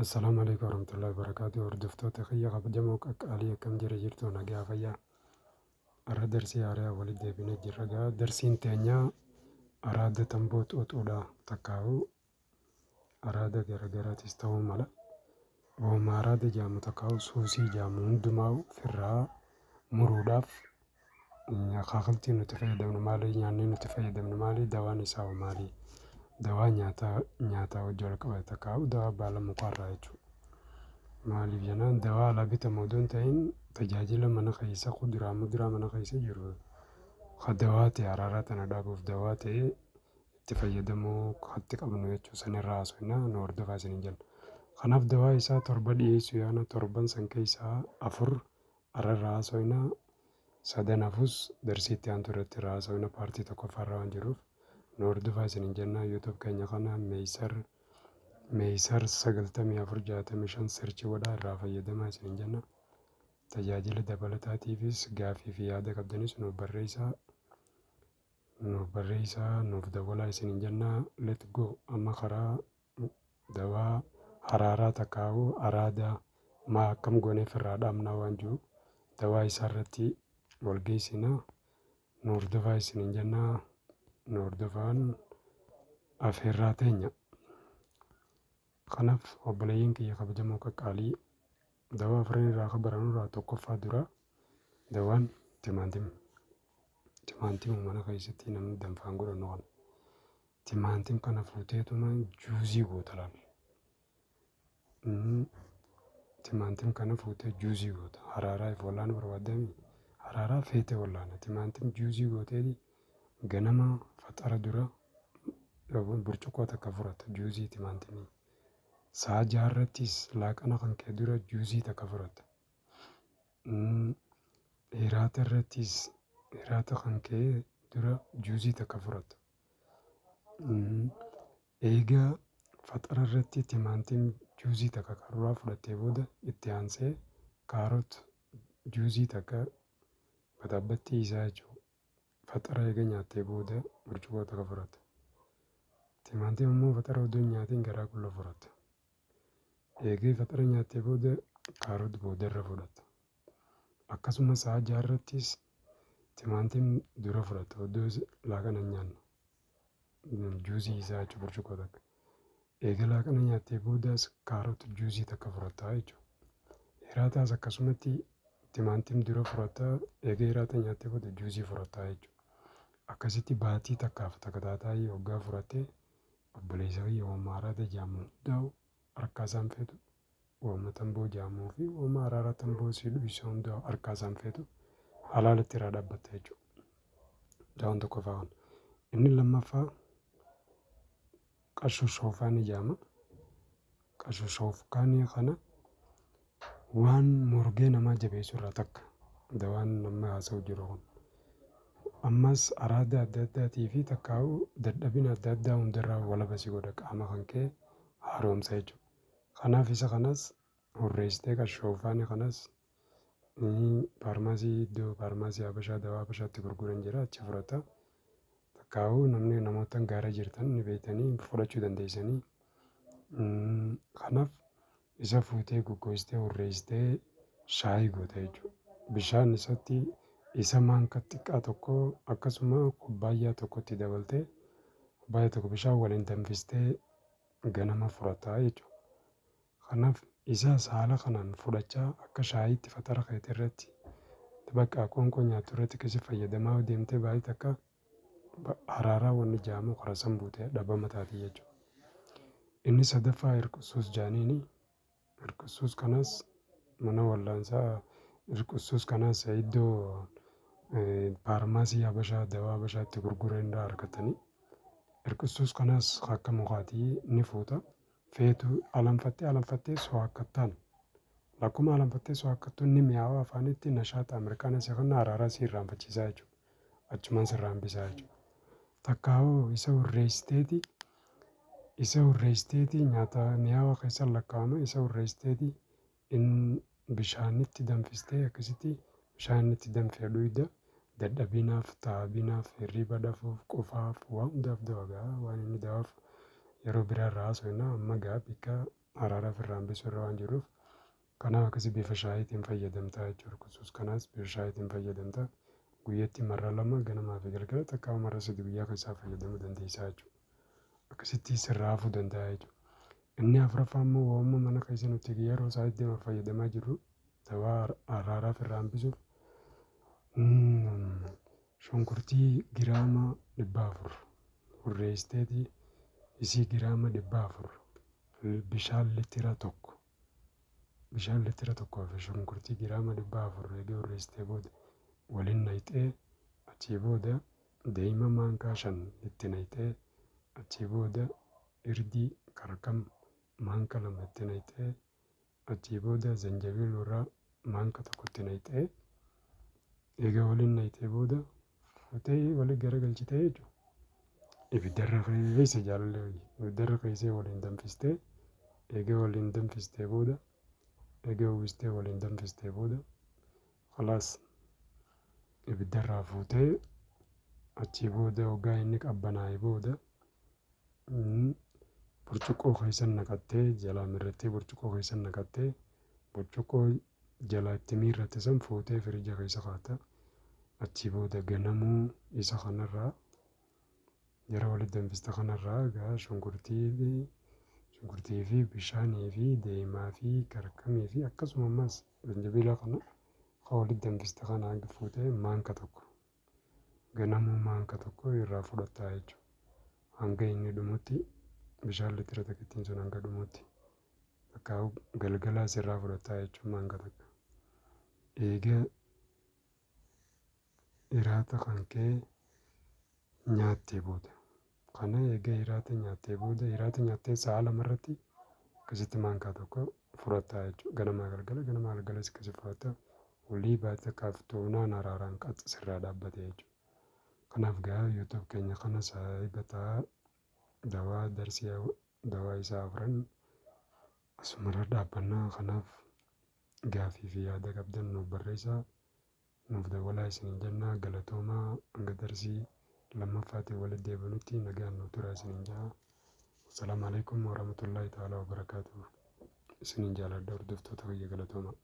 السلام عليكم ورحمة الله وبركاته. وردفتو تخيّا قبجمو كالية كم جرى جرتو نجا فيا أرى درسي أرى ولد بنا جرجا درسين تانيا أراد تنبوت أودا تكاو أراد جرجرة تستوى ملا وما أراد جامو تكاو سوسي جامو ندماو فرا مروداف خاخلتي نتفيد من مالي يعني نتفيد من مالي دواني ساو مالي دوا نياتا وجولك تكاو دوا بالا مقارنة maaliif jennaan dawaa alaa bitamu odoon ta'in tajaajila mana keessa kuduraa muduraa mana keessa jiru dawaa ta'e araaraa tana dhaabuuf dawaa ta'e itti fayyadamuu hatti qabnu jechuu sanirraa haasofnaa nu hordofaa isin jenna. Kanaaf dawaa isaa torba dhiyeessuu yaana torban san keessaa 4 ararraa haasofnaa 3 hafus darsiitti aantu irratti irraa haasofna paartii tokkoffaarraa waan jiruuf nu hordofaa isin jenna. YouTube keenya kana meeysar 9465 sirchi godhaa irraa fayyadamaa isin jenna. Tajaajila dabalataatiifis gaafii fi yaada qabdanis nuuf barreessaa nuuf dabalaa isin jenna. Let go amma karaa dawaa haraaraa takkaa'u araada maa akkam gooneef irraa dhaabnaa waan jiru dawaa isaa irratti walgeessina nu hordofaa isin jenna. Nu hordofaan afeerraa teenya. Kanaaf obboleeyyiin kiyya kabajamoo qaqqaalii dawaa afran irraa kabaran irraa tokkoffaa dura dawaan timaantima mana keessatti namni danfaan godhannu kana timaantim kana fuuteetuma juuzii goota laal timaantim kana fuutee juuzii goota haraaraa if wallaan barbaadami haraaraa feete wallaana timaantim juuzii gooteeti ganama faxara dura burcuqqoo takka furata juuzii timaantimii saa jaarrattis laaqana kan kee dura juuzii takka furata. Hiraata irrattis hiraata kan kee dura juuzii takka furata. Eegaa faxara irratti timaantiin juuzii takka qaruuraa fudhattee booda itti aansee kaarot juuzii takka batabbatti isaa jechuudha. Faxara eega nyaattee booda burcuqqoo takka furata. Timaantiin immoo faxara odoo nyaatiin garaa qulla furata. Eegee faxara nyaattee booda kaarot boodarra fudhata. Akkasuma saa jaarrattis timaantiin dura fudhata odoo laaqana nyaannu juuzii isaa jechuudha burcuqqoo takka. Eega laaqana nyaattee boodas kaarot juuzii takka fudhata jechuudha. Hiraataas akkasumatti timaantiin dura fudhata eega hiraata nyaattee booda juuzii fudhata jechuudha. Akkasitti baatii takkaaf takka taataayii hoggaa fudhattee obboleessa kiyya wamma araada jaamu hundaa'u harkaa isaan feetu wamma tamboo jaamuu fi wamma araaraa tamboo siidhu isa hundaa'u harkaa isaan feetu halaalatti irraa dhaabbatta jechuudha. Daawwan tokkoffaa kana. Inni lammaffaa qashushoofaan jaama. Qashushoofkaanii kana waan morgee namaa jabeessu irraa takka dawaan nama haasa'u jiru kun. Ammas araada adda addaatii fi takkaa'u dadhabina adda addaa hundarraa walaba si godha qaama kan kee haaromsa jechuudha. Kanaaf isa kanas hurreessitee qashoofaanii kanas faarmaasii iddoo faarmaasii Habashaa dawaa Habashaatti gurguran jira achi fudhata. Takkaa'u namni namoota gaara jirtan ni beektanii fudhachuu dandeessanii. Kanaaf isa fuutee goggoostee hurreessitee shaayii goota jechuudha. Bishaan isatti isa maanka xiqqaa tokko akkasuma kubbaayyaa tokkotti dabaltee kubbaayyaa tokko bishaan waliin danfistee ganama fudhataa jechuudha. Kanaaf isaas haala kanaan fudhachaa akka shaayiitti faxara keetii irratti bakka qoonqoo nyaattu irratti keessa fayyadamaa deemtee baay'ee takka haraaraa wanni jaamu qorasan buutee dhabama taati jechuudha. Inni sadaffaa hirqisuus jaaniini hirqisuus kanas mana wallaansaa hirqisuus kanas iddoo faarmaasii Habashaa dawaa Habashaatti gurguran irraa argatanii hirqisuus kanas akka mukaatii ni fuuta. Feetu alanfattee so'akkattaan lakkuma alanfattee so'akkattuun ni mi'aawa afaanitti nashaata Ameerikaana isa kana araaraa si irraanfachiisaa jechuudha. Achumaan si irraanbisaa jechuudha. Takkaa'uu isa hurreessiteeti nyaata mi'aawa keessa lakkaa'ama isa hurreessiteeti bishaanitti danfistee akkasitti bishaanitti danfee dhuyda dadhabinaaf taa'abinaaf hirriba dhafuuf qofaaf waan hundaaf dawagaa waan inni dawaaf yeroo biraa irraa haasofna amma gaa bakka araaraaf irraa hambisuu irra waan jiruuf kanaaf akkasii bifa shaayiitiin fayyadamtaa jechuudha. Kunis kanaas bifa shaayiitiin fayyadamtaa. Guyyaatti marra 2 ganamaa fi galgala takkaa marra 3 guyyaa keessaa fayyadamuu dandeessaa jechuudha. Akkasitti sirraa hafuu danda'a jechuudha. Inni afuraffaa immoo waamuma mana keessa nuti yeroo isaatti fayyadamaa jirru dawaa araaraaf irraa hambisuuf shunkurtii giraama 400 urreessiteeti isii giraama 400 bishaan litira tokko fi shunkurtii giraama 400 eegee urreessitee booda waliin naqxee achii booda daa'ima maankaa 5 itti naqxee achii booda irdii karkam maanka 2 itti naqxee achii booda zanjabiil irraa maanka 1 itti naqxee egaa waliin naqxee booda fuutee walii garagalchitee jechuudha. Ibiddarra keessa jaalallee ibiddarra keessee waliin danfistee egaa waliin danfistee booda egaa uwwistee waliin danfistee booda khalaas ibiddarraa fuutee achii booda hoggaa inni qabbanaa'e booda burcuqqoo keessa naqattee jalaa mirrattee burcuqqoo keessa naqattee burcuqqoo jalaa itti miirratte san fuutee firija keessa kaa'atta. Achii booda ganamuu isa kanarraa yeroo walitti danfiste kanarraa egaa shunkurtii fi bishaanii fi deemaa fi karkamii fi akkasuma ammas zanjabiila kana kan walitti danfiste kana fuutee maanka tokko ganamuu maanka tokko irraa fudhattaa jechuudha. Hanga inni dhumutti bishaan litira tokkittiin sun hanga dhumutti akka galgalaas irraa fudhattaa jechuudha maanka tokko. Egaa hiraata kan kee nyaattee booda kana egaa hiraata nyaattee sa'a 2 irratti akkasitti maankaa tokko fudhattaa jechuudha. Ganamaa galgalas akkasii fudhattaa walii baatee kaaftoonaan araaraan qaxxi sirraa dhaabbate jechuudha. Kanaaf gaa YouTube keenya kana saayibataa dawaa darsii dawaa isaa 4 asumarra dhaabbannaa. Kanaaf gaafii fi yaada qabdan nuuf barreessaa. Nuuf dabalaa isiniin jennaa. Galatoomaa hanga darsii lammaffaatiin walitti deebinutti nagaan nuuf turaa isiniin jaa. Assalaamu alaikum warahmatullaahi ta'aalaa wabarakaatuh. Isiniin jaaladha hordoftoota kiyya galatoomaa.